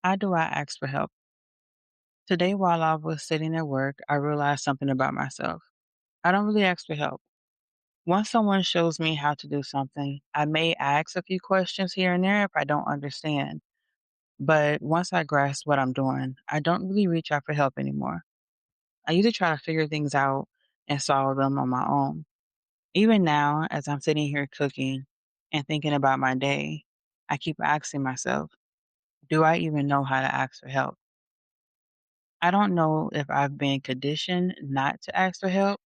How do I ask for help? Today, while I was sitting at work, I realized something about myself. I don't really ask for help. Once someone shows me how to do something, I may ask a few questions here and there if I don't understand. But once I grasp what I'm doing, I don't really reach out for help anymore. I usually try to figure things out and solve them on my own. Even now, as I'm sitting here cooking and thinking about my day, I keep asking myself, do I even know how to ask for help? I don't know if I've been conditioned not to ask for help,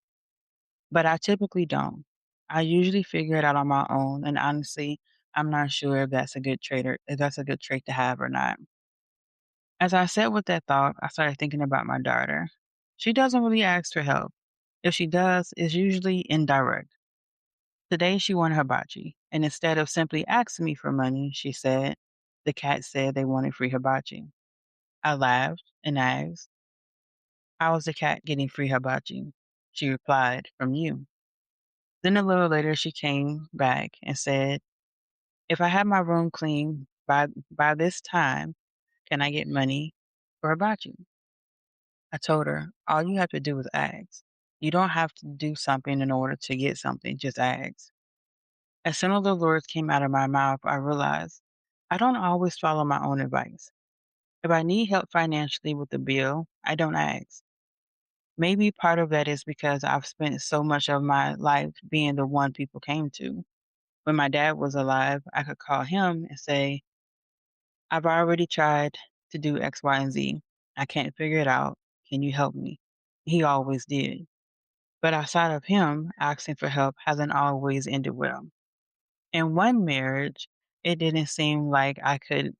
but I typically don't. I usually figure it out on my own, and honestly, I'm not sure if that's a good trait or if that's a good trait to have or not. As I sat with that thought, I started thinking about my daughter. She doesn't really ask for help. If she does, it's usually indirect. Today she wanted hibachi, and instead of simply asking me for money, she said, the cat said they wanted free hibachi. I laughed and asked, how is the cat getting free hibachi? She replied, from you. Then a little later, she came back and said, if I have my room clean by this time, can I get money for hibachi? I told her, all you have to do is ask. You don't have to do something in order to get something, just ask. As soon as the words came out of my mouth, I realized I don't always follow my own advice. If I need help financially with the bill, I don't ask. Maybe part of that is because I've spent so much of my life being the one people came to. When my dad was alive, I could call him and say, I've already tried to do X, Y, and Z. I can't figure it out. Can you help me? He always did. But outside of him, asking for help hasn't always ended well. In one marriage, it didn't seem like I could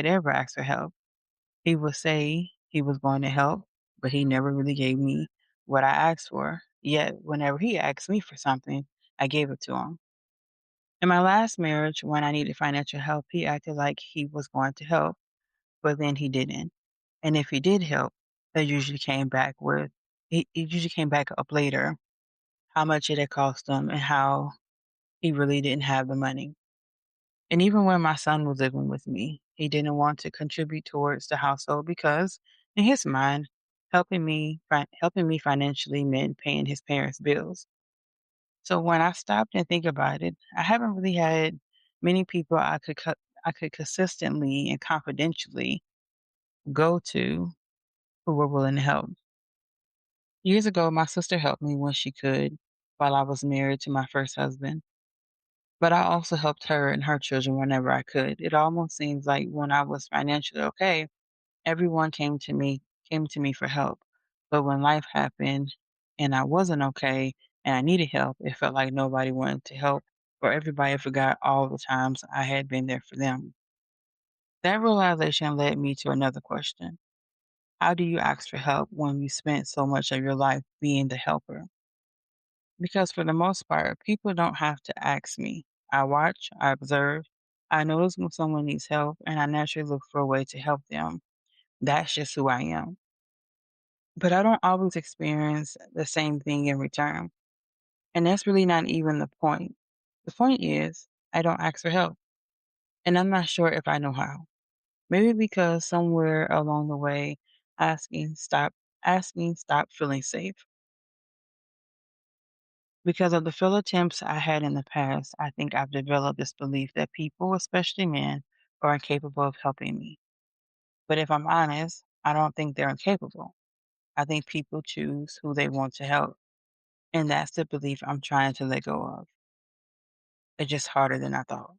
ever ask for help. He would say he was going to help, but he never really gave me what I asked for. Yet, whenever he asked me for something, I gave it to him. In my last marriage, when I needed financial help, he acted like he was going to help, but then he didn't. And if he did help, they usually came back with, he usually came back up later, how much it had cost him and how he really didn't have the money. And even when my son was living with me, he didn't want to contribute towards the household because, in his mind, helping me financially meant paying his parents' bills. So when I stopped and think about it, I haven't really had many people I could consistently and confidentially go to who were willing to help. Years ago, my sister helped me when she could while I was married to my first husband, but I also helped her and her children whenever I could. It almost seems like when I was financially okay, everyone came to me for help. But when life happened and I wasn't okay and I needed help, it felt like nobody wanted to help or everybody forgot all the times I had been there for them. That realization led me to another question. How do you ask for help when you spent so much of your life being the helper? Because for the most part, people don't have to ask me. I watch, I observe, I notice when someone needs help, and I naturally look for a way to help them. That's just who I am. But I don't always experience the same thing in return. And that's really not even the point. The point is, I don't ask for help. And I'm not sure if I know how. Maybe because somewhere along the way, asking stopped feeling safe. Because of the failed attempts I had in the past, I think I've developed this belief that people, especially men, are incapable of helping me. But if I'm honest, I don't think they're incapable. I think people choose who they want to help. And that's the belief I'm trying to let go of. It's just harder than I thought.